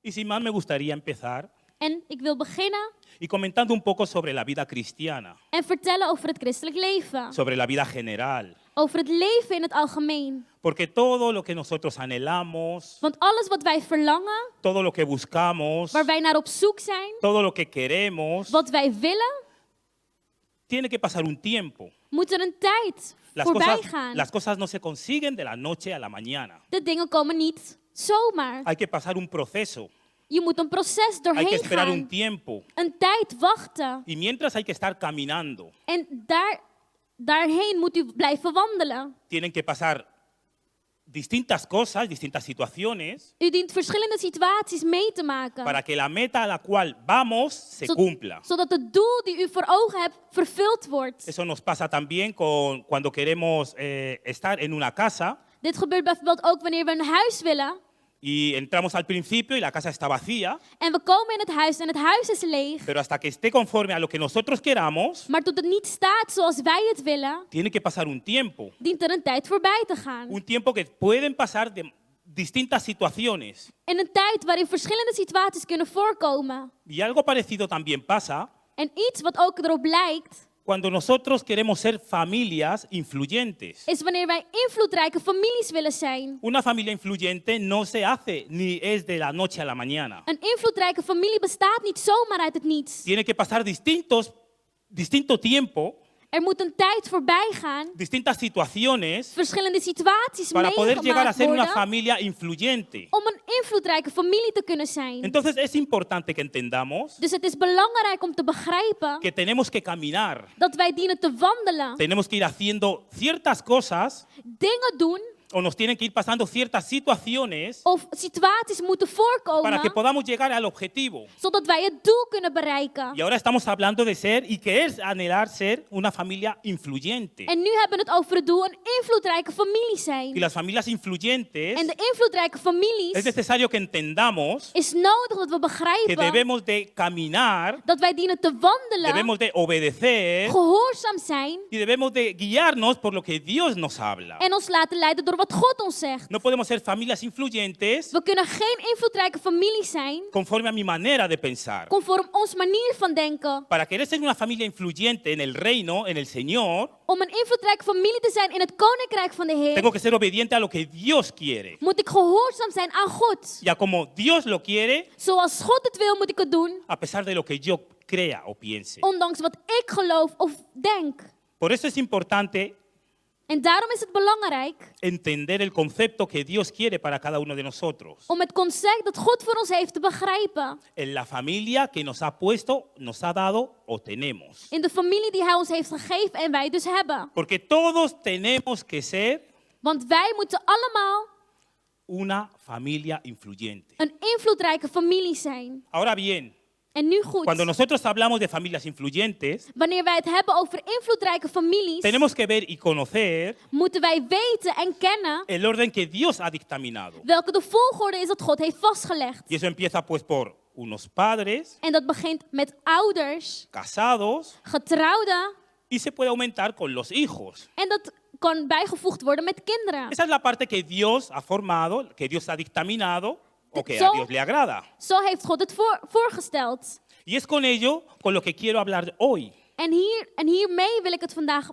Y sin más me gustaría empezar En ik wil beginnen y comentando un poco sobre la vida cristiana, en vertellen over het christelijk leven. sobre la vida general. Over het leven in het algemeen. Porque todo lo que nosotros anhelamos, Want alles wat wij verlangen, todo lo que buscamos, waar wij naar op zoek zijn, todo lo que queremos, wat wij willen, tiene que pasar un tiempo. moet er een tijd voorbij gaan. Las cosas no se consiguen de la noche a la mañana. De dingen komen niet zomaar. Hay que pasar un proceso, Je moet een proces hay que doorheen esperar un gaan. tiempo. Een tijd wachten. Y mientras hay que estar caminando. En daarheen moet u blijven wandelen. Tienen que pasar distintas cosas, distintas situaciones, U dient verschillende situaties mee te maken. para que la meta a la cual vamos se cumpla. Zodat het doel die u voor ogen hebt vervuld wordt. Eso nos pasa también cuando queremos estar en una casa Dit gebeurt bijvoorbeeld ook wanneer we een huis willen. y entramos al principio y la casa está vacía, En we komen in het huis en het huis is leeg. pero hasta que esté conforme a lo que nosotros queramos, Maar tot het niet staat zoals wij het willen, tiene que pasar un tiempo. dient er een tijd voorbij te gaan. Un tiempo que pueden pasar de distintas situaciones. En een tijd waarin verschillende situaties kunnen voorkomen. Y algo parecido también pasa En iets wat ook erop lijkt, cuando nosotros queremos ser familias influyentes. is wanneer wij invloedrijke families willen zijn. Una familia influyente no se hace ni es de la noche a la mañana. Een invloedrijke familie bestaat niet zomaar uit het niets. Tiene que pasar distinto tiempo, Er moet een tijd voorbij gaan, distintas situaciones verschillende situaties para poder llegar a meegemaakt ser una worden, familia influyente. om een invloedrijke familie te kunnen zijn. Entonces es importante que entendamos Dus het is belangrijk om te begrijpen que tenemos que caminar, dat wij dienen te wandelen, tenemos que ir haciendo ciertas cosas dingen doen o nos tienen que ir pasando ciertas situaciones of situaties moeten para que voorkomen, podamos llegar al objetivo. zodat wij het doel kunnen bereiken. Y ahora estamos hablando de ser y querer anhelar ser una familia influyente. En nu hebben we het over het doel een invloedrijke familie Y zijn. las familias influyentes En de invloedrijke es families necesario que entendamos is nodig dat we que begrijpen debemos de caminar, dat wij dienen te wandelen, debemos de obedecer gehoorzaam zijn y debemos de guiarnos por lo que Dios nos habla. en ons laten leiden door wat God ons zegt. No podemos ser familias influyentes We kunnen geen invloedrijke familie zijn conforme a mi manera de pensar. conform ons manier van denken. Para querer ser una familia influyente en el reino, en el Señor, Om een invloedrijke familie te zijn in het koninkrijk van de Heer, tengo que ser obediente a lo que Dios quiere. moet ik gehoorzaam zijn aan God. Ya como Dios lo quiere, Zoals God het wil, moet ik het doen, a pesar de lo que yo crea o piense. ondanks wat ik geloof of denk. Por eso es importante En daarom is het belangrijk entender el concepto que Dios quiere para cada uno de nosotros. om het concept dat God voor ons heeft te begrijpen. En la familia que nos ha puesto, nos ha dado o tenemos. In de familie die Hij ons heeft gegeven en wij dus hebben. Porque todos tenemos que ser Want wij moeten allemaal una familia influyente. een invloedrijke familie zijn. Ahora bien, En nu goed, cuando nosotros hablamos de familias influyentes, wanneer wij het hebben over invloedrijke families, tenemos que ver y conocer moeten wij weten en kennen el orden que Dios ha dictaminado. welke de volgorde is dat God heeft vastgelegd. Y eso empieza pues por unos padres En dat begint met ouders, casados getrouwden, y se puede aumentar con los hijos. en dat kan bijgevoegd worden met kinderen. Esa es la parte que Dios ha formado, que Dios ha dictaminado o que a Zo- Dios le agrada. Zo heeft God het voorgesteld. Y es con ello con lo que quiero hablar hoy. En hiermee wil ik het vandaag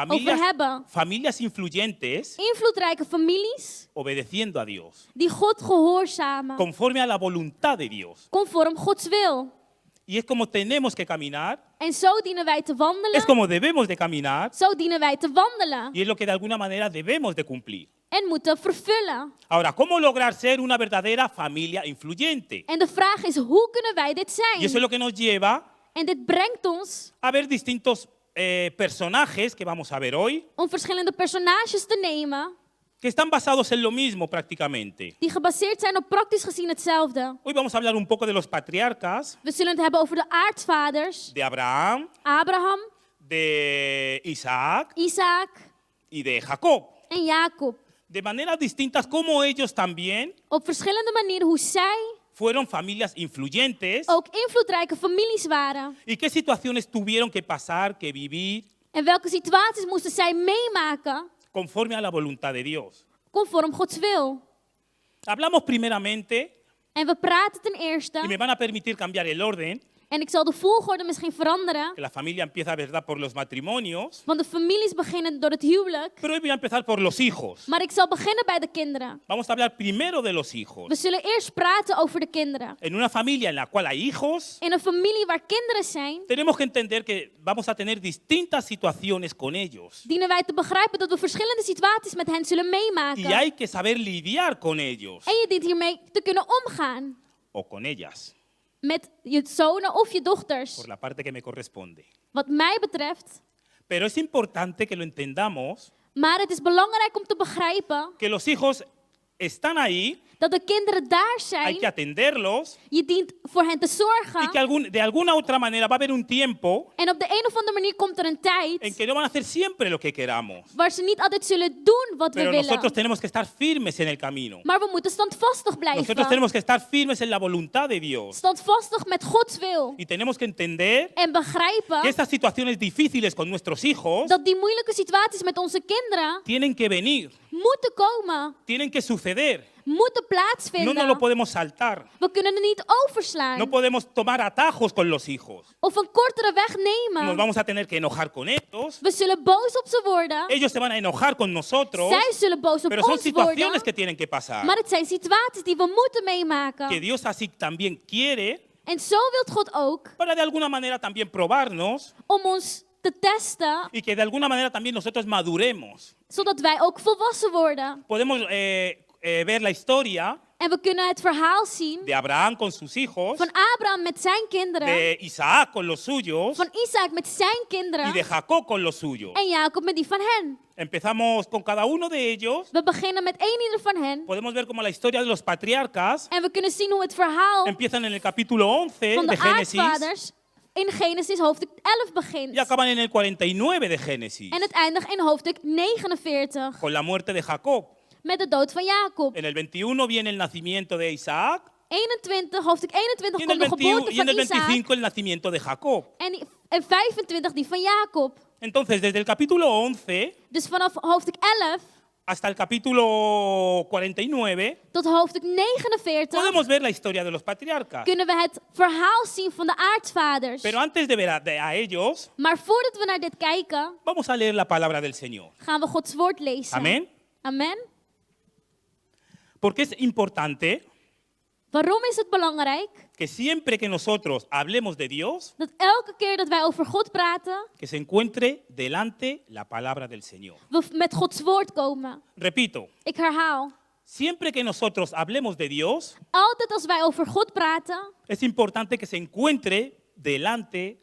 over hebben. Familias influyentes Invloedrijke families obedeciendo a Dios, die God gehoorzamen, conforme a la voluntad de Dios. conform Gods wil. Y es como tenemos que caminar, En zo dienen wij te es wandelen. como debemos de caminar Zo dienen wij te wandelen y es lo que de alguna manera debemos de cumplir. en moeten vervullen. Ahora, ¿cómo lograr ser una verdadera familia influyente? En de vraag is, hoe kunnen wij dit Y eso es zijn? lo que nos lleva En dit brengt ons a ver distintos personajes que vamos a ver hoy, om verschillende personages te nemen que están basados en lo mismo prácticamente. die gebaseerd zijn op praktisch gezien hetzelfde. Hoy vamos a hablar un poco de los patriarcas, We zullen het hebben over de aartsvaders, de Abraham, Abraham, de Isaac Isaac y de Jacob. en Jacob. De maneras distintas como ellos también Op verschillende manieren hoe zij fueron familias influyentes ook invloedrijke families waren. y qué situaciones tuvieron que pasar, que vivir En welke situaties moesten zij meemaken conforme a la voluntad de Dios. conform Gods wil. Hablamos primeramente En we praten ten eerste, y me van a permitir cambiar el orden, en ik zal de volgorde misschien veranderen, que la familia empieza, ¿verdad?, por los matrimonios, want de families beginnen door het huwelijk. pero hoy voy a empezar por los hijos. Maar ik zal beginnen bij de kinderen. Vamos a hablar primero de los We hijos. zullen eerst praten over de kinderen. En una familia en la cual hay hijos, In een familie waar kinderen zijn, tenemos que entender que vamos a tener distintas situaciones con ellos. dienen wij te begrijpen dat we verschillende situaties met hen zullen Y meemaken. hay que saber lidiar con ellos En je dient hiermee te kunnen omgaan. o con ellas, Met je zonen of je dochters. por la parte que me corresponde. Wat mij betreft. Pero es importante que lo entendamos, Maar het is belangrijk om te begrijpen que los hijos están ahí, dat de kinderen daar hay zijn. que atenderlos Je dient voor hen te y zorgen. que de alguna otra manera va a haber un tiempo En op de een of andere manier komt er een en tijd que no van a hacer siempre lo que queramos. waar ze niet altijd zullen doen wat we Pero nosotros willen. tenemos que estar firmes en el camino. Maar we moeten standvastig Nosotros blijven. tenemos que estar firmes en la voluntad de Dios. Standvastig met Gods wil. Y tenemos que entender En begrijpen que estas situaciones difíciles con nuestros hijos dat die moeilijke situaties met onze kinderen tienen que venir, moeten komen. tienen que suceder. Moeten No plaatsvinden. nos lo podemos saltar. We kunnen er niet overslaan. No podemos tomar atajos con los hijos. Of een kortere weg Nos nemen. vamos a tener que enojar con ellos. We zullen boos op ze worden. Ellos se van a enojar con nosotros. Zij zullen boos op Pero son ons situaciones worden. que tienen que pasar. Maar het zijn situaties die we moeten Que meemaken. Dios así también quiere En zo wil God ook para de alguna manera también probarnos om ons te testen, y que de alguna manera también nosotros maduremos. zodat wij ook volwassen worden. Podemos ver la historia En we kunnen het verhaal zien de Abraham con sus hijos, van Abraham met zijn kinderen, de Isaac con los suyos van Isaac met zijn y de kinderen Jacob con los suyos. en Jacob met die van hen. Empezamos con cada uno de ellos. We beginnen met één ieder van hen. Podemos ver cómo la historia de los patriarcas En we kunnen zien hoe het verhaal empiezan en el capítulo 11 van de de Génesis aardvaders in Genesis hoofdstuk 11 begint. y acaban en el 49 de Génesis, En het eindigt in hoofdstuk 49 con la muerte de Jacob. met de dood van Jacob. En el 21 viene el nacimiento de Isaac 21, hoofdstuk 21 y en komt el, de geboorte y en van el Isaac 25 el nacimiento de Jacob. en 25 die van Jacob. Entonces, desde el capítulo 11 Dus vanaf hoofdstuk 11 hasta el capítulo 49 tot hoofdstuk 49 podemos ver la historia de los patriarcas. kunnen we het verhaal zien van de aartsvaders. Pero antes de ver a ellos, Maar voordat we naar dit kijken, vamos a leer la palabra del Señor. gaan we Gods woord lezen. Amén. Amen. Porque es importante Waarom is het belangrijk que siempre que nosotros hablemos de Dios, dat elke keer dat wij over God praten, que se encuentre delante la palabra del Señor. we met Gods woord komen? Repito, Ik herhaal. siempre que nosotros hablemos de Dios, Altijd als wij over God praten, es importante que se encuentre delante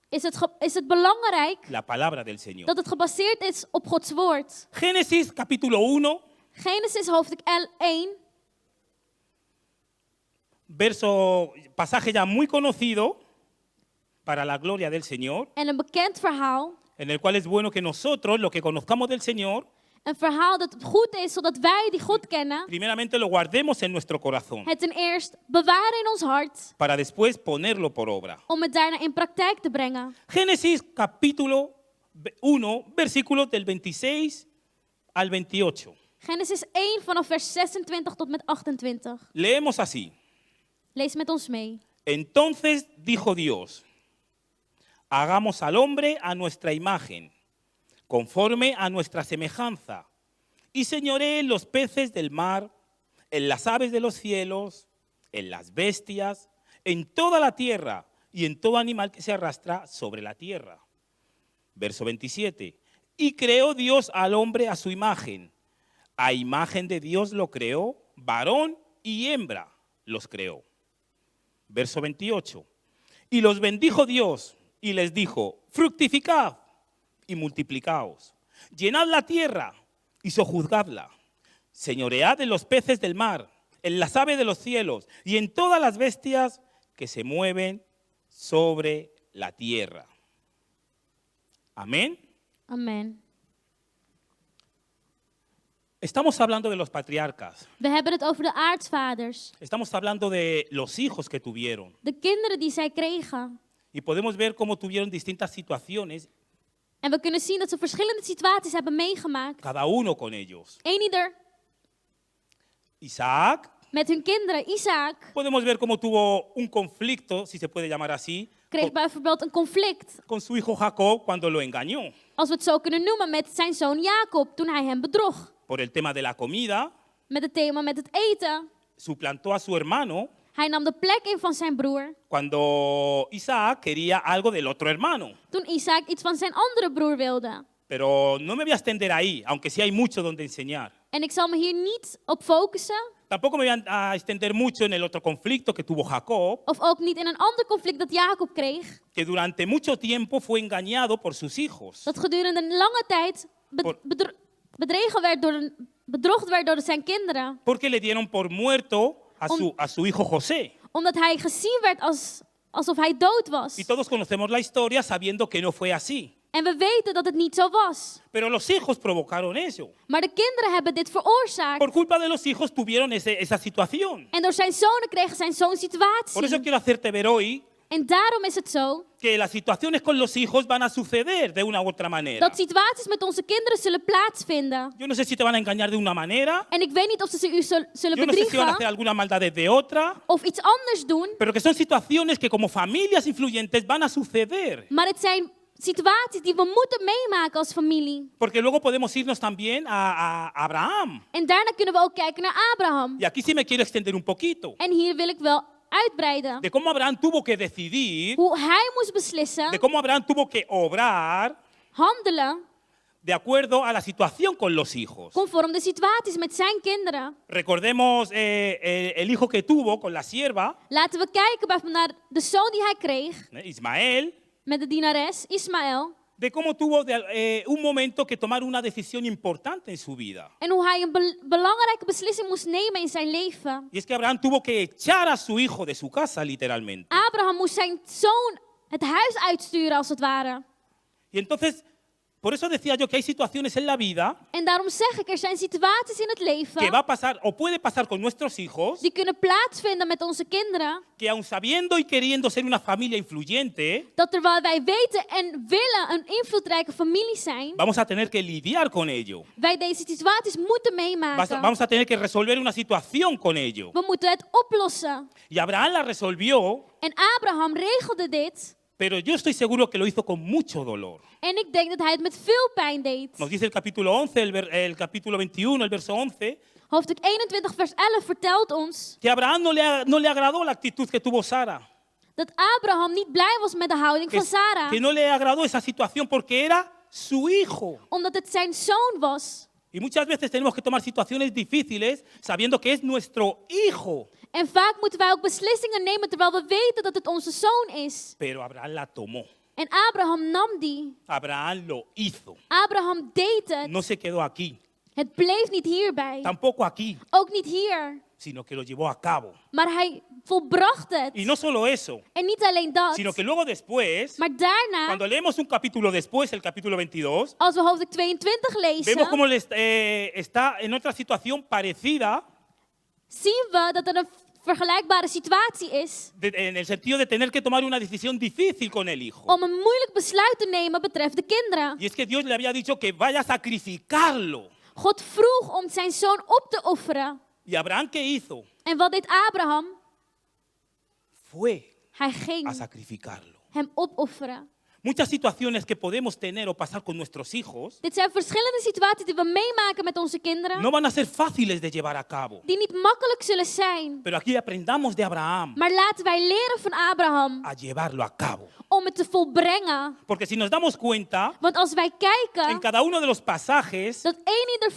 is het belangrijk la palabra del Señor. dat het gebaseerd is op Gods woord. Génesis capítulo 1, Genesis hoofdstuk 1, pasaje ya muy conocido para la gloria del Señor, en een bekend verhaal. en el cual es bueno que nosotros, lo que conozcamos del Señor, Een verhaal dat goed is, zodat wij die God kennen, primeramente lo guardemos en nuestro corazón, het ten eerste bewaren in ons hart, para después ponerlo por obra. om het daarna in praktijk te brengen. Génesis capítulo 1, versículos del 26 al 28. Genesis 1 vanaf vers 26 tot met 28. Leemos así. Lees met ons mee. Entonces dijo Dios, hagamos al hombre a nuestra imagen, conforme a nuestra semejanza, y señoree en los peces del mar, en las aves de los cielos, en las bestias, en toda la tierra y en todo animal que se arrastra sobre la tierra. Verso 27. Y creó Dios al hombre a su imagen. A imagen de Dios lo creó, varón y hembra los creó. Verso 28. Y los bendijo Dios y les dijo, fructificad y multiplicaos, llenad la tierra y sojuzgadla, señoread en los peces del mar, en las aves de los cielos y en todas las bestias que se mueven sobre la tierra. Amén. Amen. Estamos hablando de los patriarcas. We hebben het over de aartsvaders. Estamos hablando de los hijos que tuvieron. De kinderen die zij kregen. Y podemos ver cómo tuvieron distintas situaciones, En we kunnen zien dat ze verschillende situaties hebben meegemaakt. cada uno con ellos. Eén ieder. Isaac met hun kinderen. Isaac podemos ver cómo tuvo un conflicto, si se puede llamar así, kreeg bijvoorbeeld een conflict, con su hijo Jacob cuando lo engañó als we het zo kunnen noemen, met zijn zoon Jacob toen hij hem bedroeg. por el tema de la comida, Met het thema met het eten. suplantó a su hermano Hij nam de plek in van zijn broer. cuando Isaac quería algo del otro hermano. Toen Isaac iets van zijn andere broer wilde. Pero no me voy a extender ahí, aunque sí hay mucho donde enseñar. En ik zal me hier niet op focussen. Tampoco me voy a extender mucho en el otro conflicto que tuvo Jacob, Of ook niet in een ander conflict dat Jacob kreeg. que durante mucho tiempo fue engañado por sus hijos. Dat gedurende een lange tijd bedrogen werd door zijn kinderen. Porque le dieron por muerto a su hijo José. Omdat hij gezien werd alsof hij dood was. Y todos conocemos la historia sabiendo que no fue así. En we weten dat het niet zo was. Pero los hijos provocaron eso. Maar de kinderen hebben dit veroorzaakt. Por culpa de los hijos tuvieron esa situación. En door zijn zonen kregen zijn zo'n Por eso situatie. quiero hacerte ver hoy En daarom is het zo que las situaciones con los hijos van a suceder de una u otra manera. dat situaties met onze kinderen zullen plaatsvinden. Yo no sé si te van a engañar de una manera. En ik weet niet of ze u zullen Yo no sé si van a hacer bedriegen alguna maldad de otra. of iets anders doen. Pero que son situaciones que como familias influyentes van a suceder. Maar het zijn situaties die we moeten meemaken als familie. Porque luego podemos irnos también a Abraham. En daarna kunnen we ook kijken naar Abraham. Y aquí sí me quiero extender un poquito. En hier wil ik wel uitbreiden. De cómo Abraham tuvo que decidir, Hoe hij moest beslissen, de cómo Abraham tuvo que obrar handelen, de acuerdo a la situación con los hijos. conform de situaties met zijn kinderen. Recordemos el hijo que tuvo con la sierva, Laten we kijken bijvoorbeeld naar de zoon die hij kreeg Ismael, met de dienares, Ismaël. de cómo tuvo un momento que tomar una decisión importante en su vida. En hoe hij een belangrijke beslissing moest nemen in zijn leven. Y es que Abraham tuvo que echar a su hijo de su casa, literalmente. Abraham moest zijn zoon het huis uitsturen, als het ware. Y entonces, por eso decía yo que hay situaciones en la vida En daarom zeg ik, er zijn situaties in het que leven va a pasar o puede pasar con nuestros hijos, die kunnen plaatsvinden met onze kinderen. que aun sabiendo y queriendo ser una familia influyente, Dat terwijl wij weten en willen een invloedrijke familie zijn, vamos a tener que lidiar con ello. wij deze situaties moeten meemaken. Vamos a tener que resolver una situación con ello. We moeten het oplossen. Y Abraham la resolvió, En Abraham regelde dit. pero yo estoy seguro que lo hizo con mucho dolor. En ik denk dat hij het met veel pijn deed. Nos dice el capítulo 11, el capítulo 21, el verso 11, Hoofdstuk 21 vers 11 vertelt ons que a Abraham no le agradó la actitud que tuvo Sara. dat Abraham niet blij was met de houding van Sarah. Que no le agradó esa situación porque era su hijo. Omdat het zijn zoon was. Y muchas veces tenemos que tomar situaciones difíciles sabiendo que es nuestro hijo. En vaak moeten wij ook beslissingen nemen terwijl we weten dat het onze zoon is. Pero Abraham la tomó. En Abraham nam die. Abraham lo hizo. Abraham deed het. No se quedó aquí, Het bleef niet hierbij. tampoco aquí, Ook niet hier. sino que lo llevó a cabo. Maar hij volbracht het. Y no solo eso, En niet alleen dat. sino que luego después, Maar daarna, cuando leemos un capítulo después, el capítulo 22, als we hoofdstuk 22 vemos lezen, cómo está en otra situación parecida, zien we dat er een vergelijkbare situatie is en el sentido de tener que tomar una decisión difícil con el hijo. om een moeilijk besluit te nemen betreft de kinderen. Y es que Dios le había dicho que vaya a sacrificarlo. God vroeg om zijn zoon op te offeren. ¿Y Abraham qué hizo? En wat deed Abraham? Fue Hij a ging sacrificarlo. hem opofferen. Muchas situaciones que podemos tener o pasar con nuestros hijos Dit zijn verschillende situaties die we meemaken met onze kinderen, no van a ser fáciles de llevar a cabo. die niet makkelijk zullen zijn. Pero aquí aprendamos de Abraham Maar laten wij leren van Abraham a llevarlo a cabo. om het te volbrengen. Porque si nos damos cuenta, Want als wij en kijken cada uno de los pasajes dat ieder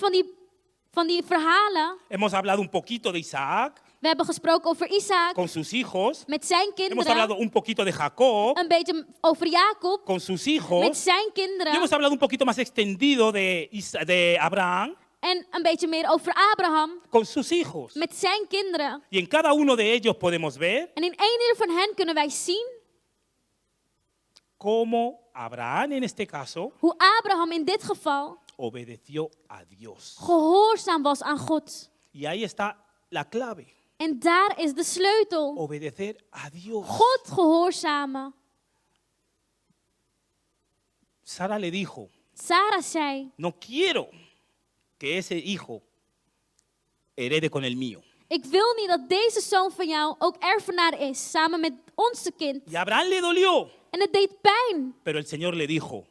van die verhalen, hemos hablado un poquito de Isaac we hebben gesproken over Isaac con sus hijos, met zijn hemos hablado kinderen, un poquito de Jacob een beetje over Jacob con sus met hijos, zijn y kinderen hemos hablado un poquito más extendido de Abraham en een beetje meer over Abraham con sus hijos. met zijn kinderen. Y en cada uno de ellos podemos ver En in ieder van hen kunnen wij zien cómo Abraham en este caso hoe Abraham in dit geval obedeció a Dios. gehoorzaam was aan God. Y ahí está la clave, En daar is de sleutel. obedecer a Dios. God gehoorzamen. Sara le dijo, Sarah zei, no quiero que ese hijo herede con el mío. Ik wil niet dat deze zoon van jou ook erfenaar is, samen met onze kind. Y a Abraham le dolió, En het deed pijn. pero el Señor le dijo,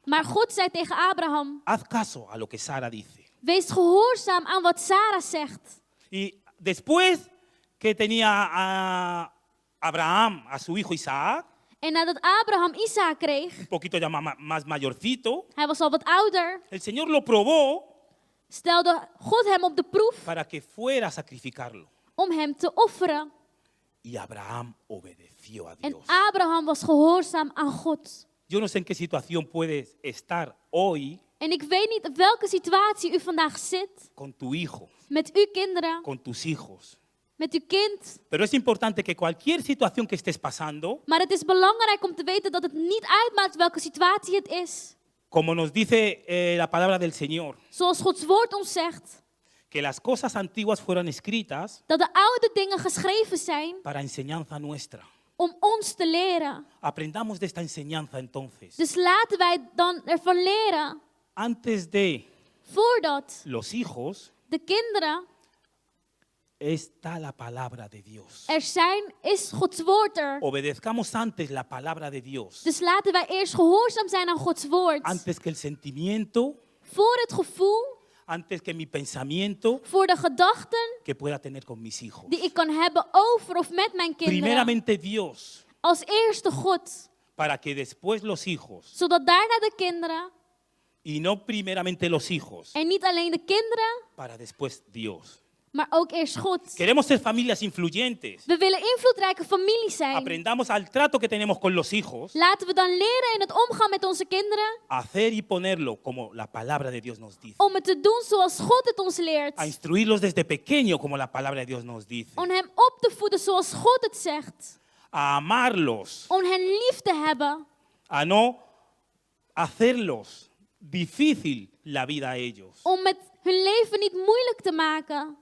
Maar God zei tegen Abraham, haz caso a lo que Sara dice. wees gehoorzaam aan wat Sarah zegt. Y después que tenía a Abraham, a su hijo Isaac, En nadat Abraham Isaac kreeg, un poquito ya más mayorcito, hij was al wat ouder, el Señor lo probó stelde God hem op de proef para que fuera a sacrificarlo. om hem te offeren. Y Abraham obedeció a En Dios. Abraham was gehoorzaam aan God. Yo no sé en qué situación puedes estar hoy En ik weet niet op welke situatie u vandaag zit, con tu hijo, met uw kinderen, con tus hijos. met uw kind. Pero es importante que cualquier situación que estés pasando, Maar het is belangrijk om te weten dat het niet uitmaakt welke situatie het is. como nos dice la palabra del Señor, Zoals Gods woord ons zegt, que las cosas antiguas fueron escritas dat de oude dingen geschreven zijn para enseñanza nuestra. om ons te leren. Aprendamos de esta enseñanza entonces. Dus laten wij dan ervan leren. Antes de Voordat los hijos de kinderen está la palabra de Dios. er zijn, is Gods woord er. Obedezcamos antes la palabra de Dios, Dus laten wij eerst gehoorzaam zijn aan Gods woord. antes que el sentimiento, Voor het gevoel, antes que mi pensamiento voor de gedachten que pueda tener con mis hijos. die ik kan hebben over of met mijn kinderen. Primeramente Dios, Als eerste God. para que después los hijos, Zodat daarna de kinderen, y no primeramente los hijos, en niet alleen de kinderen, para después Dios. maar ook eerst God. Queremos ser familias influyentes. We willen invloedrijke familie zijn. Aprendamos al trato que tenemos con los hijos, Laten we dan leren in het omgaan met onze kinderen, hacer y ponerlo como la palabra de Dios nos dice. om het te doen zoals God het ons leert. A instruirlos desde pequeño como la palabra de Dios nos dice. Om hem op te voeden zoals God het zegt. A amarlos, Om hen lief te hebben. a no hacerlos difícil la vida a ellos. Om met hun leven niet moeilijk te maken.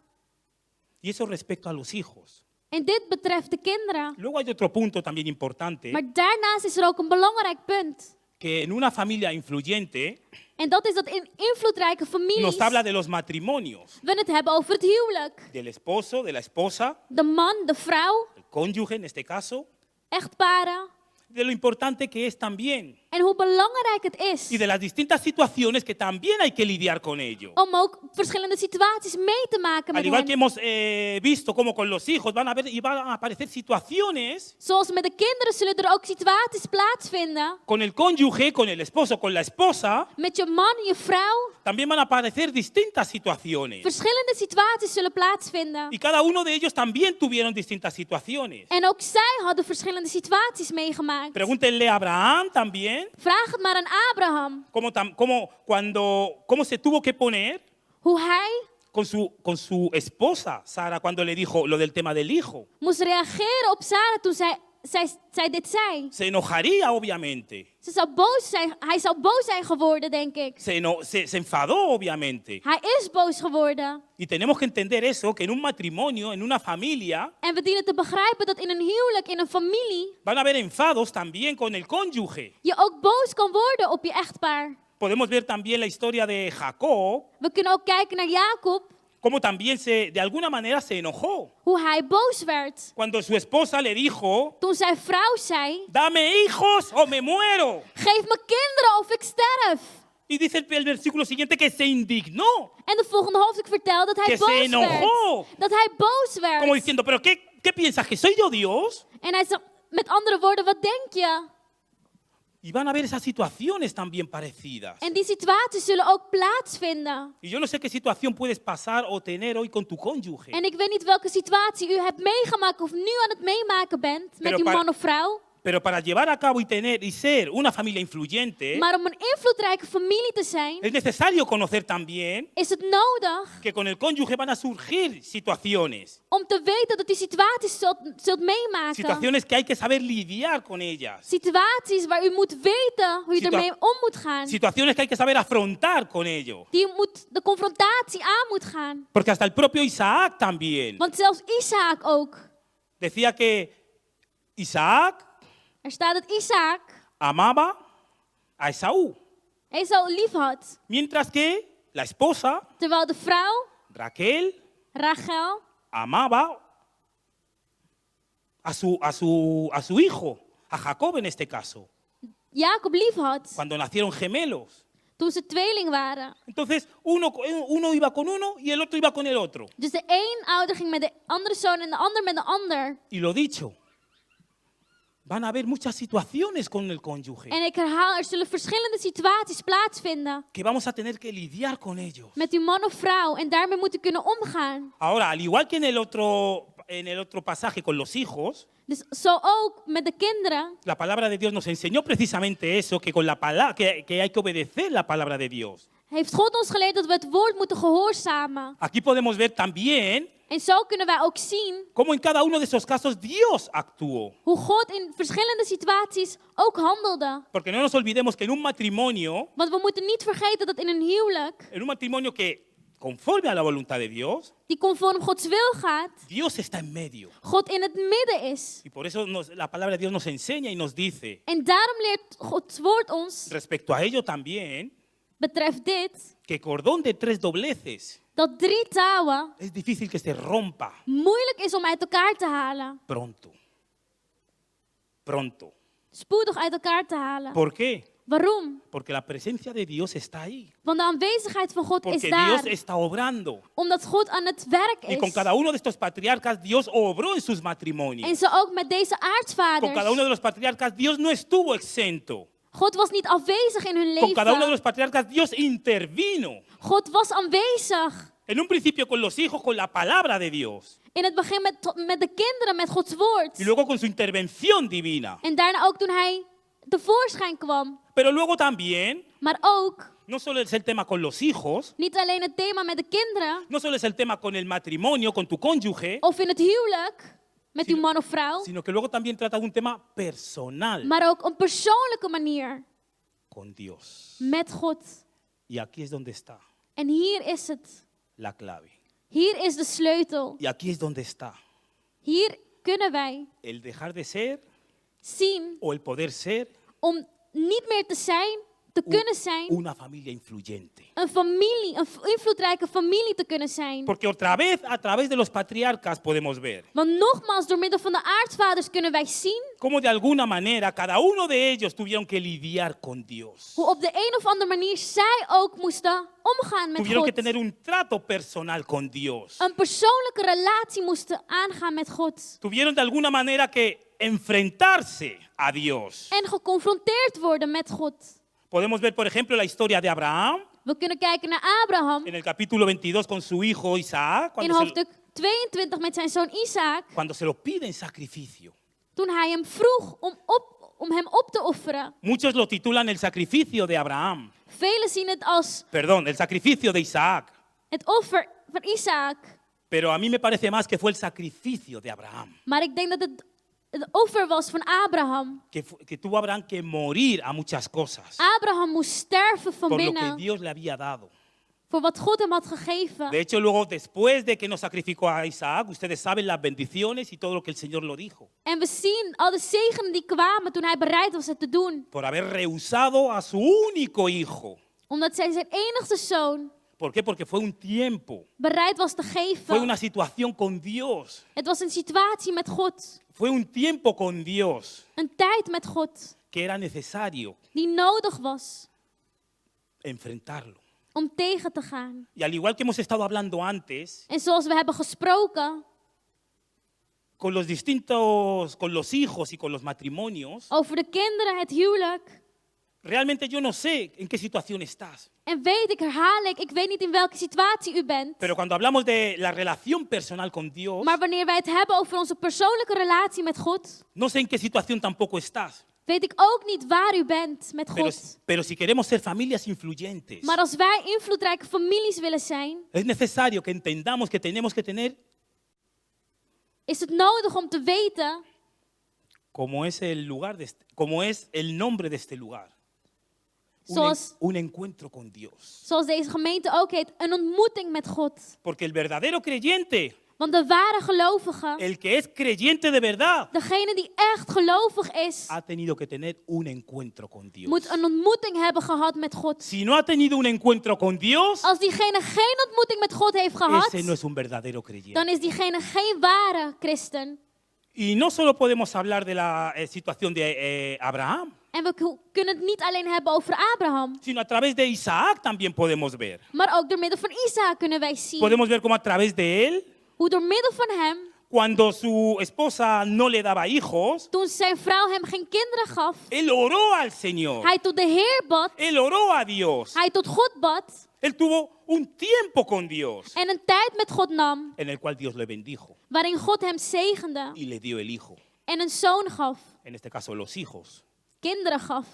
Y eso respecto a los hijos. En dit betreft de kinderen. Luego hay otro punto también importante, Maar daarnaast is er ook een belangrijk punt. que en una familia influyente En dat is dat in invloedrijke families nos habla de los matrimonios, we het hebben over het huwelijk. del esposo, de la esposa, De man, de vrouw, el cónyuge en este caso, echtparen. de lo importante que es también En hoe belangrijk het is y de las distintas situaciones que también hay que lidiar con ello. om ook verschillende situaties mee te maken Al met igual que hen. hemos visto como con los hijos van a aparecer situaciones Zoals met de kinderen zullen er ook situaties plaatsvinden. con el cónyuge, con el esposo, con la esposa, Met je man, je vrouw. también van a aparecer distintas situaciones. Verschillende situaties zullen plaatsvinden. Y cada uno de ellos también tuvieron distintas situaciones. En ook zij hadden verschillende situaties meegemaakt. Pregúntenle a Abraham también Vraag het maar aan Abraham. cómo se tuvo que poner Hoe hij con su esposa, Sara, cuando le dijo lo del tema del hijo. moest reageren op Sarah toen zij dit zei. Se enojaría, obviamente. Ze zou boos zijn, hij zou boos zijn geworden, denk ik. Se enfadó, obviamente. Hij is boos geworden. Y tenemos que entender eso, que en un matrimonio, en una familia, En we dienen te begrijpen dat in een huwelijk, in een familie, van a haber enfados también con el cónyuge. je ook boos kan worden op je echtpaar. Podemos ver también la historia de Jacob, We kunnen ook kijken naar Jacob, cómo también de alguna manera se enojó. hoe hij boos werd. Cuando su esposa le dijo, Toen zijn vrouw zei, dame hijos o me muero. geef me kinderen of ik sterf. Y dice el versículo siguiente que se indignó, En de volgende hoofdstuk vertelt dat hij Que se boos enojó. werd. Dat hij boos werd. como diciendo, pero ¿qué piensas? ¿Que soy yo Dios? En hij zegt, met andere woorden, wat denk je? Y van a haber esas situaciones también parecidas. En die situaties zullen ook plaatsvinden. Y yo no sé qué situación puedes pasar o tener hoy con tu cónyuge. En ik weet niet welke situatie u hebt meegemaakt of nu aan het meemaken bent met Pero uw para- man of vrouw. Pero para llevar a cabo y ser una familia influyente, Maar om een invloedrijke familie te zijn, es necesario conocer también is het nodig que con el cónyuge van a surgir situaciones. om te weten dat u situaties zult meemaken. Situaciones que hay que saber lidiar con ellas. Situaties waar u moet weten hoe je ermee om moet gaan. Situaciones que hay que saber afrontar con ello. Die u de confrontatie aan moet gaan. Porque hasta el propio Isaac también Want zelfs Isaac ook. decía que Isaac Er staat dat Isaac amaba a Esaú, Esau lief had. mientras que la esposa, Terwijl de vrouw, Raquel, Rachel, amaba a su hijo, a Jacob en este caso, Jacob lief had cuando nacieron gemelos. toen ze tweeling waren. Entonces uno iba con uno y el otro iba con el otro. Dus de een ouder ging met de andere zoon en de ander met de ander. Y lo dicho, van a haber muchas situaciones con el cónyuge En ik herhaal, er zullen verschillende situaties plaatsvinden que vamos a tener que lidiar con ellos. met uw man of vrouw en daarmee moet u kunnen omgaan. Ahora, al igual que en el otro pasaje con los hijos, Dus zo ook met de kinderen. la palabra de Dios nos enseñó precisamente eso, que con la que hay que obedecer la palabra de Dios. Heeft God ons geleerd dat we het woord moeten gehoorzamen. Aquí podemos ver también En zo kunnen wij ook zien cómo en cada uno de esos casos Dios actuó. hoe God in verschillende situaties ook handelde. Porque no nos olvidemos que en un matrimonio Want we moeten niet vergeten dat in een huwelijk, que conforme a la voluntad de Dios, die conform Gods wil gaat, Dios está en medio. God in het midden is. Y por eso la palabra de Dios nos enseña y nos dice, En daarom leert Gods woord ons, respecto a ello también, betreft dit, que cordón de 3 dobleces dat 3 touwen es difícil que se rompa moeilijk is om uit elkaar te halen. pronto. Pronto. Spoedig uit elkaar te halen. ¿Por qué? Waarom? Porque la presencia de Dios está ahí. Want de aanwezigheid van God is Porque daar. Dios está obrando. Omdat God aan het werk Y con is. cada uno de estos patriarcas Dios obró en sus En matrimonios. zo ook met deze Con cada aartsvaders. uno de los patriarcas Dios no estuvo exento. God was niet afwezig in hun Con cada uno de los leven. patriarcas Dios intervino. God was aanwezig. En un principio con los hijos, con la palabra de Dios. In het begin met de kinderen, met Gods woord. Y luego con su intervención divina. En daarna ook toen hij tevoorschijn kwam. Pero luego también, Maar ook, no solo es el tema con los hijos, niet alleen het thema met de kinderen. no solo es el tema con el matrimonio, con tu cónyuge, Of in het huwelijk. Met uw man of vrouw. sino que luego también trata un tema personal Maar ook op een persoonlijke manier. con Dios. Met God. Y aquí es donde está En hier is het. la clave. Hier is de sleutel. Y aquí es donde está Hier kunnen wij el dejar de ser zien o el poder ser om niet meer te zijn, te kunnen zijn, una familia influyente. een familie, een invloedrijke familie te kunnen zijn. Porque otra vez, a través de los patriarcas podemos ver Want nogmaals, door middel van de aartsvaders kunnen wij zien cómo de alguna manera cada uno de ellos tuvieron que lidiar con Dios. hoe op de een of andere manier zij ook moesten omgaan met Tuvieron que God. tener un trato personal con Dios. Een persoonlijke relatie moesten aangaan met God. Tuvieron de alguna manera que enfrentarse a Dios. En geconfronteerd worden met God. Podemos ver, por ejemplo, la historia de Abraham We kunnen kijken naar Abraham en el capítulo 22 con su hijo Isaac, in hoofdstuk 22 met zijn zoon Isaac. cuando se lo pide en sacrificio. Toen hij hem vroeg om hem op te offeren. Muchos lo titulan el sacrificio de Abraham. Velen zien het als Perdón, el sacrificio de Isaac. het offer van Isaac. Pero a mí me parece más que fue el sacrificio de Abraham. Maar ik denk dat het offer was van Abraham. Que tuvo Abraham que morir a muchas cosas Abraham moest sterven van por lo que binnen Dios le había dado. voor wat God hem had gegeven. De hecho, luego, después de que no sacrificó a Isaac, ustedes saben las bendiciones y todo lo que el Señor lo dijo. En we zien al de zegenen die kwamen toen hij bereid was het te doen. Por haber rehusado a su único hijo. Omdat zij zijn enigste zoon ¿Por qué? Porque fue un tiempo, bereid was te fue geven. una situación con Dios, Het was een situatie met God. fue un tiempo con Dios Een tijd met God que era necesario die nodig was enfrentarlo. om tegen te gaan. Y al igual que hemos estado hablando antes, En zoals we hebben gesproken con los hijos y con los matrimonios, over de kinderen, het huwelijk. realmente yo no sé en qué situación estás. En weet ik, herhaal ik weet niet in welke situatie u bent. Pero cuando hablamos de la relación personal con Dios, Maar wanneer wij het hebben over onze persoonlijke relatie met God, no sé en qué situación tampoco estás. weet ik ook niet waar u bent met Pero, God. pero si queremos ser familias influyentes, Maar als wij invloedrijke families willen zijn, es necesario que entendamos que tenemos que tener, is het nodig om te weten como es el nombre de este lugar, un encuentro con Dios. zoals deze gemeente ook heet, een ontmoeting met God. Porque el verdadero creyente Want de ware gelovige, el que es creyente de verdad, degene die echt gelovig is, ha tenido que tener un encuentro con Dios. moet een ontmoeting hebben gehad met God. Si no ha tenido un encuentro con Dios, Als diegene geen ontmoeting met God heeft gehad, ese no es un verdadero creyente. dan is diegene geen ware christen. Y no solo podemos hablar de la situación de Abraham, En we kunnen het niet alleen hebben over Abraham, sino a través de Isaac también podemos ver. maar ook door middel van Isaac kunnen wij zien Podemos ver cómo a través de él, hoe door middel van hem, cuando su esposa no le daba hijos, toen zijn vrouw hem geen kinderen gaf, él oró al Señor. hij tot de Heer bad, Él oró a Dios. hij tot God bad Él tuvo un tiempo con Dios en een tijd met God nam, en el cual Dios le bendijo waarin God hem zegende y le dio el hijo. en een zoon gaf, En este caso los hijos. kinderen gaf.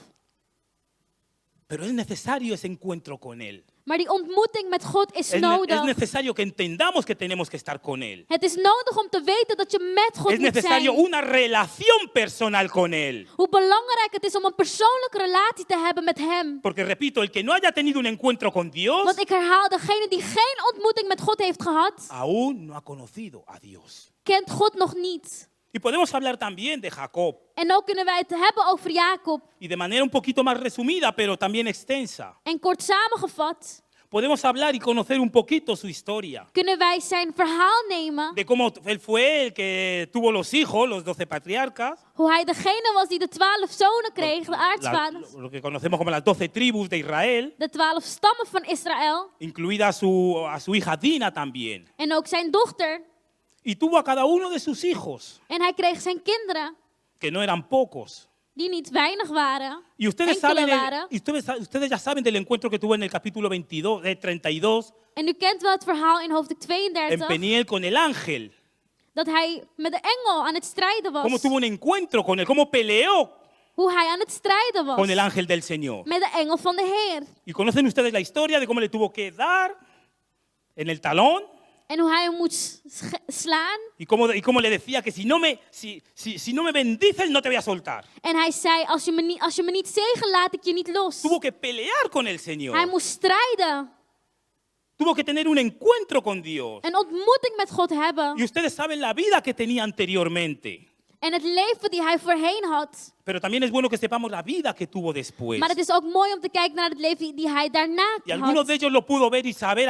Pero es necesario ese encuentro con él. Maar die ontmoeting met God is Es nodig. necesario que entendamos que tenemos que estar con él. Het is nodig om te weten dat je met God Es moet necesario zijn. una relación personal con él. Hoe belangrijk het is om een persoonlijke relatie te hebben met hem. Porque repito, el que no haya tenido un encuentro con Dios, Want ik herhaal, degene die geen ontmoeting met God heeft gehad, aún no ha conocido a Dios. kent God nog niet. Y podemos hablar también de Jacob. En ook kunnen wij het hebben over Jacob. Y de manera un poquito más resumida, pero también extensa. En kort samengevat, Podemos hablar y conocer un poquito su historia. kunnen wij zijn verhaal nemen. De cómo él fue el que tuvo los hijos, los 12 patriarcas. Hoe hij degene was die de 12 zonen kreeg, de La- aartsvaders. lo que conocemos como las 12 tribus de Israel, De 12 stammen van Israël. incluida a su hija Dina también. En ook zijn dochter. Y tuvo a cada uno de sus hijos, En hij kreeg zijn kinderen, que no eran pocos. die niet weinig waren. Y ustedes, Enkele saben waren. ustedes ya saben del encuentro que tuvo en el capítulo 32, En u kent wel het verhaal in hoofdstuk en 32. Peniel con el ángel. Dat hij met de engel aan het strijden Cómo was. tuvo un encuentro con él, cómo peleó Hoe hij aan het strijden was. con el ángel del Señor. Met de engel van de Heer. Y conocen ustedes la historia de cómo le tuvo que dar en el talón En hoe hij hem moet slaan. y cómo le decía que si no me bendices no te voy a soltar. En hij zei, als je me niet zegen, laat ik je niet los. Tuvo que pelear con el Hij Señor. moest strijden. Tuvo que tener un encuentro con Dios. Een ontmoeting met God hebben. Y ustedes saben la vida que tenía anteriormente. En het leven die hij voorheen had. Pero también es bueno que sepamos la vida que tuvo después. Maar het is ook mooi om te kijken naar het leven die hij daarna Y algunos de had. ellos lo pudo ver y saber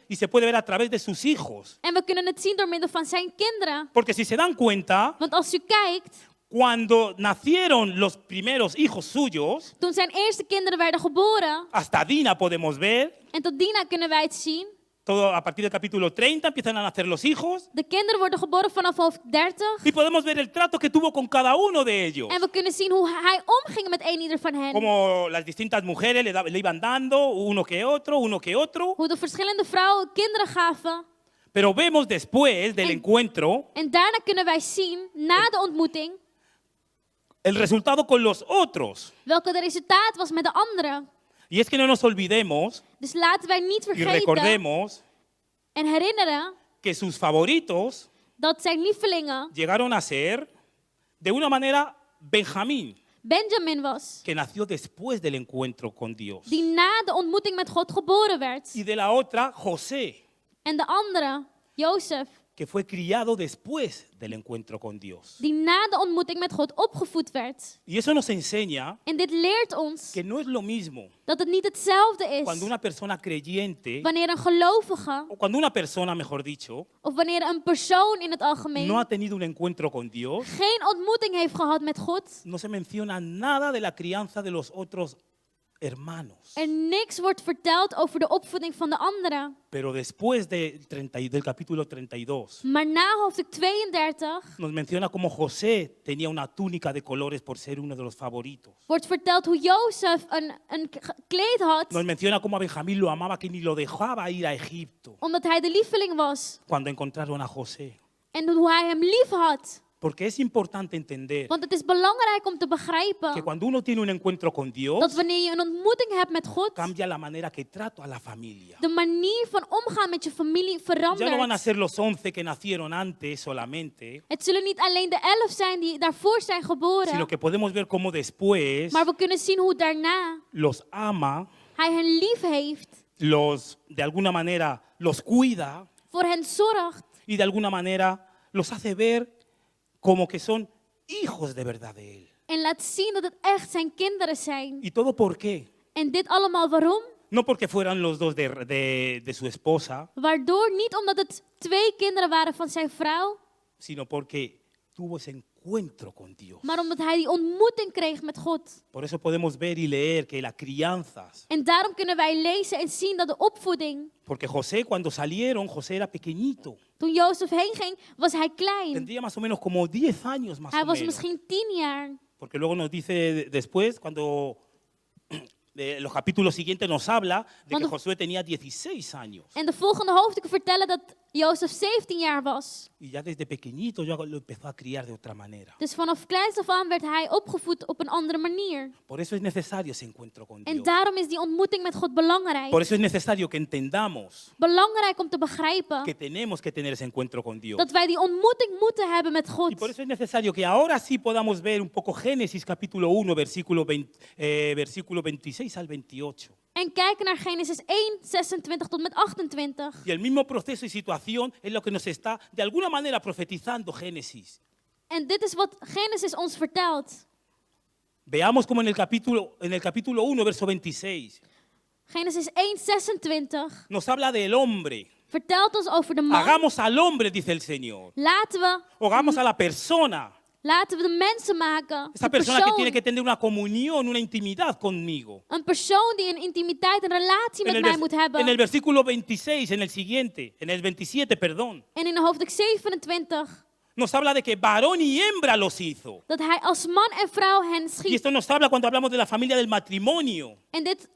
y se puede ver a través de sus hijos. En we kunnen het zien door middel van zijn kinderen. Porque si se dan cuenta, Want als u kijkt, cuando nacieron los primeros hijos suyos, toen zijn eerste kinderen werden geboren. hasta Dina podemos ver, En tot Dina kunnen wij het zien. todo a partir del capítulo 30 empiezan a nacer los hijos De kinderen worden geboren vanaf hoofdstuk 30. y podemos ver el trato que tuvo con cada uno de ellos. En we kunnen zien hoe hij omging met een ieder van hen. Como las distintas mujeres le iban dando uno que otro. Hoe de verschillende vrouwen kinderen gaven. Pero vemos después del encuentro En daarna kunnen wij zien, na de ontmoeting, el resultado con los otros. welke de resultaat was met de anderen. Y es que no nos olvidemos Dus laten wij niet y vergeten recordemos en herinneren que sus favoritos dat zijn lievelingen llegaron a ser, de una manera, Benjamín, Benjamin was. que nació después del encuentro con Dios. Die na de ontmoeting met God geboren werd. Y de la otra, José, En de andere, Jozef, que fue criado después del encuentro con Dios. die na de ontmoeting met God opgevoed werd. Y eso nos enseña En dit leert ons que no es lo mismo dat het niet hetzelfde cuando is una persona creyente, wanneer een gelovige, o cuando una persona, mejor dicho, of wanneer een persoon in het algemeen no ha tenido un encuentro con Dios. geen ontmoeting heeft gehad met God. No se menciona nada de la crianza de los otros hermanos. Er niks wordt verteld over de opvoeding van de anderen. Pero después del capítulo 32, Maar na hoofdstuk 32 nos menciona cómo José tenía una túnica de colores por ser uno de los favoritos. wordt verteld hoe Jozef een kleed had, Nos menciona cómo a Benjamín lo amaba, que ni lo dejaba ir a Egipto omdat hij de lieveling was. cuando encontraron a José. En hoe hij hem lief had. Porque es importante entender Want het is belangrijk om te que begrijpen cuando uno tiene un encuentro con dat Dios, wanneer je een ontmoeting hebt met God, cambia la manera que trato a la familia. de manier van omgaan met je familie Ya no van a verandert. ser los 11 que nacieron antes solamente, Het zullen niet alleen de 11 zijn die daarvoor zijn sino geboren, que podemos ver cómo después maar we kunnen zien hoe daarna los ama, hij hen lief heeft, de alguna manera los cuida voor hen zorgt y de alguna manera los hace ver como que son hijos de verdad de Él. En laat zien dat het echt zijn kinderen zijn. ¿Y todo por qué? En dit allemaal waarom? No porque fueran los dos de su esposa, Waardoor niet omdat het 2 kinderen waren van zijn vrouw, sino porque tuvo ese encuentro con Dios. maar omdat hij die ontmoeting kreeg met God. Por eso podemos ver y leer que las crianzas, En daarom kunnen wij lezen en zien dat de opvoeding, porque José cuando salieron, José era pequeñito, toen Jozef heen ging, was hij klein. tendría más o menos como 10 años más Hij o was menos. misschien 10 jaar. Porque luego nos dice después, cuando de los capítulos siguientes nos habla de que Cuando- Josué tenía 16 años. En de volgende hoofdstukken vertellen dat Jozef 17 jaar was. Y ya desde pequeñito ya lo empezó a criar de otra manera. Dus vanaf kleins af aan werd hij opgevoed op een andere manier. Por eso es necesario ese encuentro con En Dios. daarom is die ontmoeting met God belangrijk. Por eso es necesario que entendamos Belangrijk om te begrijpen que tenemos que tener ese encuentro con Dios. dat wij die ontmoeting moeten hebben met Y God. por eso es necesario que ahora sí podamos ver un poco Génesis capítulo 1, versículo 26 al 28. En kijken naar Genesis 1, 26 tot met 28. Y el mismo proceso y situación es lo que nos está de alguna manera profetizando Génesis. En dit is wat Genesis ons vertelt. Veamos como en el capítulo 1, verso 26, Genesis 1, 26 nos habla del hombre. vertelt ons over de man. Hagamos al hombre, dice el Señor. O hagamos a la persona. Laten we de mensen maken. Esa Een persona que tiene persoon, que tener una comunión, una intimidad conmigo. een persoon die een intimiteit, een relatie met mij moet En el hebben. versículo 26, en el siguiente, en el 27, perdón, En in de hoofdstuk 27 nos habla de que varón y hembra los hizo. dat hij als man en vrouw hen Y schiet. esto nos habla cuando hablamos de la familia del matrimonio. En dit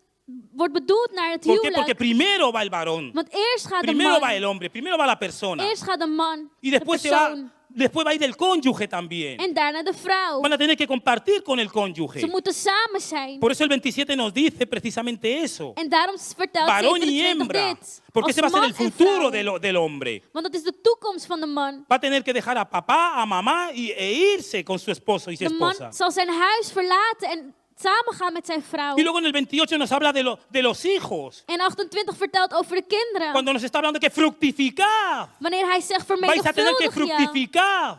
wordt bedoeld naar het ¿Por qué? Porque huwelijk. primero va el varón, Want eerst gaat de primero va man. el hombre, primero va la persona. Eerst gaat de man. Y De después, persoon. después va a ir el cónyuge también. En daarna de vrouw. Van a tener que compartir con el cónyuge. Ze moeten samen zijn. Por eso el 27 nos dice precisamente eso. En daarom vertelt Varón y 27 hembra. dit. Porque Als ese va a ser man el en futuro vrouw. del hombre. Want dat is de toekomst van de man. Va a tener que dejar a papá, a mamá e irse con su esposo y su De esposa. man zal zijn huis verlaten en samen gaan met zijn vrouw. Y luego en el 28 nos habla de los hijos. En 28 vertelt over de kinderen. Cuando nos está hablando de que fructificad. Wanneer hij zegt Vais a tener que vermenigvuldig je. fructificar.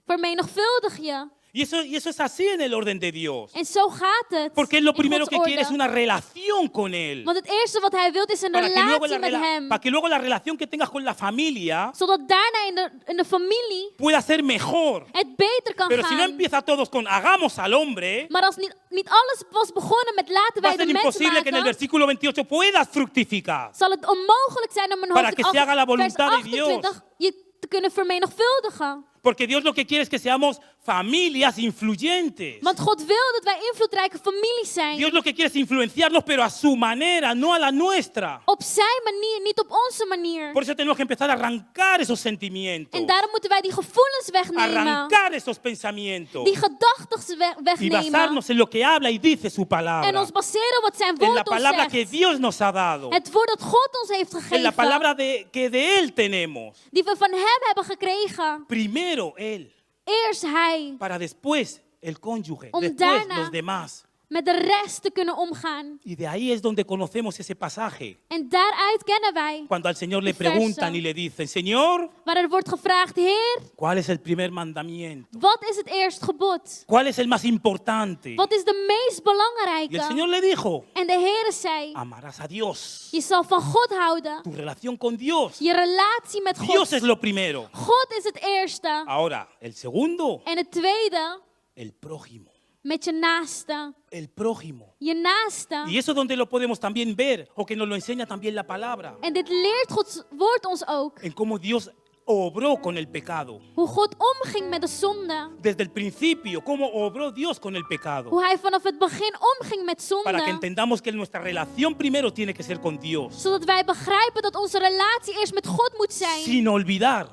Vermenigvuldig je. Y eso es así en el orden de Dios. En zo gaat het. Porque Él lo in primero Gods que quiere es orde. una relación con Él. Want het eerste wat hij wil is een relatie met hem. Para que luego la relación que tengas con la familia Zodat daarna in de familie pueda ser mejor. het beter kan Pero si no gaan. empieza todos con hagamos al hombre, Maar als niet alles was begonnen met laten va a wij de ser mensen imposible que en el maken, versículo 28 puedas fructificar. zal het onmogelijk zijn om een Para que hoofdstuk se haga la 8, vers voluntad de Dios. 28 je te kunnen vermenigvuldigen. Porque Dios lo que quiere es que seamos familias influyentes. Want God wil dat wij invloedrijke families zijn. Dios lo que quiere es influenciarnos, pero a su manera, no a la nuestra. Op zijn manier, niet op onze manier. Por eso tenemos que empezar a arrancar esos sentimientos, En daarom moeten wij die gevoelens wegnemen. arrancar esos pensamientos Die gedachten y wegnemen. basarnos en lo que habla y dice su En palabra, ons baseren wat zijn en la woord ons palabra que zegt. Dios nos ha dado, Het woord dat God ons heeft en la gegeven. palabra que de Él tenemos. Die we van hem hebben gekregen. Primero Él, Eerst hij. para después el cónyuge, Om después daarna los demás. met de rest te kunnen omgaan. Y de ahí es donde conocemos ese pasaje. En daaruit kennen wij. Cuando al Señor le Die versen. preguntan y le dicen, Señor, Waar er wordt gevraagd, Heer, ¿cuál es el primer mandamiento? wat is het eerste gebod? ¿Cuál es el más importante? Wat is de meest Y el belangrijke? Señor le dijo, En de Heer zei, amarás a Dios. je zal van God houden. Tu relación con Dios. Je relatie met Dios es God. lo primero. God is het eerste. Ahora, el segundo, En het tweede, el prójimo. met je naaste. El prójimo. Je naaste. Y eso es donde lo podemos también ver, o que nos lo enseña también la palabra, En dit leert Gods woord ons ook. en cómo Dios obró con el pecado. Hoe God omging met de zonde. Desde el principio, cómo obró Dios con el pecado. Hoe hij vanaf het begin omging met Para que zonde. entendamos que nuestra relación primero tiene que ser con Dios, Zodat wij begrijpen dat onze relatie eerst met God moet zijn. sin olvidar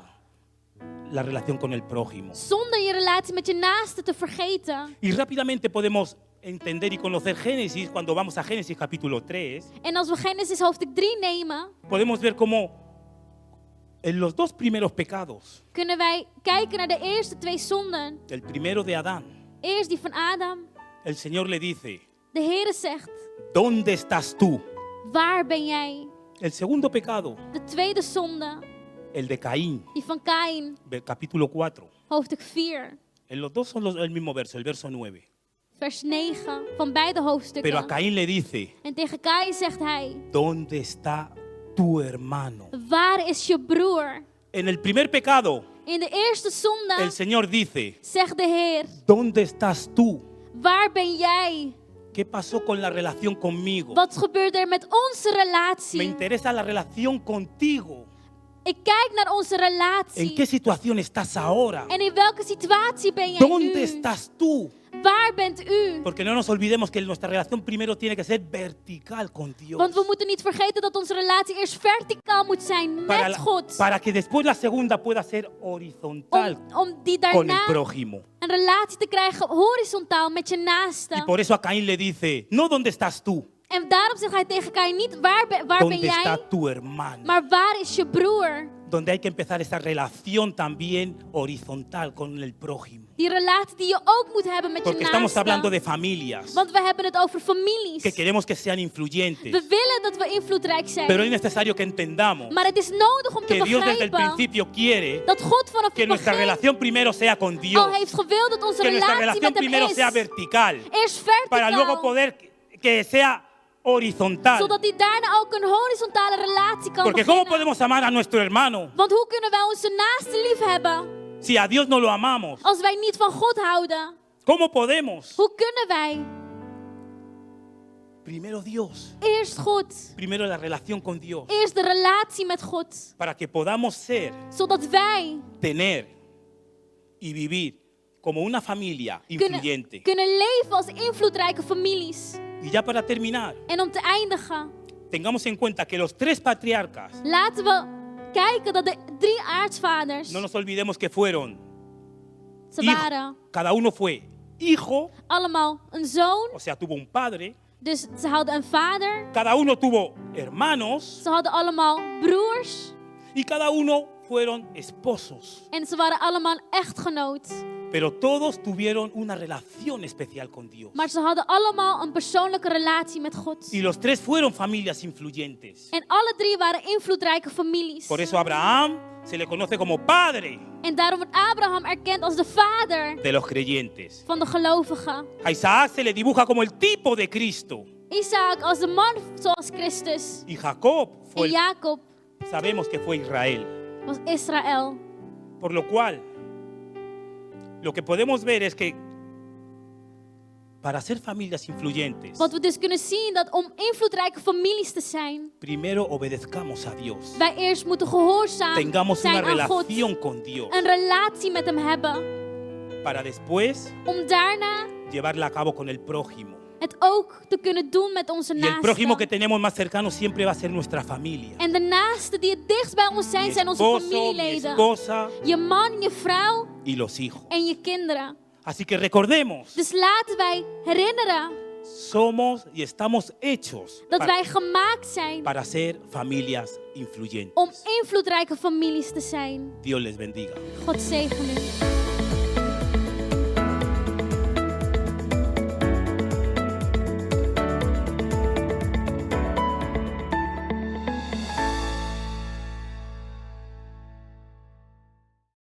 la relación con el prójimo. Zonder je relatie met je naaste te vergeten. Y rápidamente podemos entender y conocer Génesis cuando vamos a Génesis capítulo 3. En als we Genesis hoofdstuk 3 nemen, Podemos ver cómo en los dos primeros pecados, kunnen wij kijken naar de eerste 2 zonden. el primero de Adán, Eerst die van Adam. el Señor le dice, De Heere zegt, ¿dónde estás tú? waar ben jij? El segundo pecado, De tweede zonde. el de Caín, Die van Kaïn, capítulo 4. hoofdstuk 4, En los dos son el mismo verso, el verso 9. vers 9 van beide Pero a hoofdstukken. Caín le dice, En tegen Kaïn zegt hij, ¿dónde está tu hermano? waar is je broer? En el primer pecado, In de eerste el zonde Señor dice, zegt de Heer, ¿dónde estás tú? waar ben jij? ¿Qué pasó con la relación conmigo? Wat gebeurt er met onze Me relatie? interesa la relación contigo. Ik kijk naar onze ¿En relatie. qué situación estás ahora? En in welke situatie ben jij ¿Dónde nu? estás tú? Waar bent u? Porque no nos olvidemos que nuestra relación primero tiene que ser vertical con Dios. Want we moeten niet vergeten dat onze relatie eerst verticaal moet zijn met God. Para que después la segunda pueda ser horizontal Om die con el daarna prójimo. een relatie te krijgen horizontaal met je Y naaste. por eso a Caín le dice, no ¿dónde estás tú? En daarom zegt hij tegen Kain niet waar ben ¿Dónde jij, está tu hermano? maar waar is je broer? Donde hay que empezar esa relación también horizontal con el prójimo. Die relatie die je ook moet hebben met je Porque estamos hablando naaste. de familias Want we hebben het over families. que queremos que sean influyentes. We willen dat we invloedrijk zijn. Pero es necesario que entendamos Maar het is nodig om te que Dios desde el begrijpen principio quiere dat God vanaf que het nuestra begin relación primero sea con Dios. al heeft gewild dat onze Que nuestra relatie relación met hem primero is. sea vertical. Eerst Para luego verticaal. poder que sea horizontal. Zodat hij daarna ook een horizontale relatie kan Porque ¿cómo beginnen. podemos amar a nuestro hermano Want hoe kunnen wij onze naaste lief hebben si a Dios no lo amamos? als wij niet van God houden? ¿Cómo podemos? Hoe kunnen wij? Primero Dios. Eerst God. Primero la relación con Dios. Eerst de relatie met God. Para que podamos ser, Zodat wij tener y vivir como una familia influyente. kunnen leven als invloedrijke families. Y ya para terminar, En om te eindigen, tengamos en cuenta que los tres patriarcas, laten we kijken dat de 3 aartsvaders, no nos olvidemos que fueron, ze waren cada uno fue hijo, allemaal een zoon. o sea, tuvo un padre, Dus ze hadden een vader. cada uno tuvo hermanos Ze hadden allemaal broers. y cada uno fueron esposos. En ze waren allemaal echtgenoot. Pero todos tuvieron una relación especial con Dios. Maar ze hadden allemaal een persoonlijke relatie met God. Y los tres fueron familias influyentes. En alle 3 waren invloedrijke families. Por eso a Abraham se le conoce como padre En daarom wordt Abraham erkend als de vader de los creyentes. van de gelovigen. A Isaac se le dibuja como el tipo de Cristo. Isaac als de man zoals Christus. Y Jacob En fue, Jacob sabemos que fue Israel. was Israël. Por lo cual, lo que podemos ver es que para ser familias influyentes, Wat we dus kunnen zien, dat om invloedrijke families te zijn, primero obedezcamos a Dios. wij eerst moeten gehoorzaam Tengamos una zijn aan God. relación con Dios Een relatie met hem hebben. para después Om daarna llevarla a cabo con el prójimo. het ook te kunnen doen met onze Y el prójimo que naasten. tenemos más cercano siempre va a ser nuestra familia. En de naasten die het dichtst bij ons zijn, Mi zijn onze esposo, mi familieleden. esposa Je man, je vrouw y los hijos. en je kinderen. Así que recordemos, Dus laten wij herinneren somos y estamos hechos dat wij gemaakt zijn para ser familias om influyentes. invloedrijke families te zijn. Dios les bendiga. God zegen u.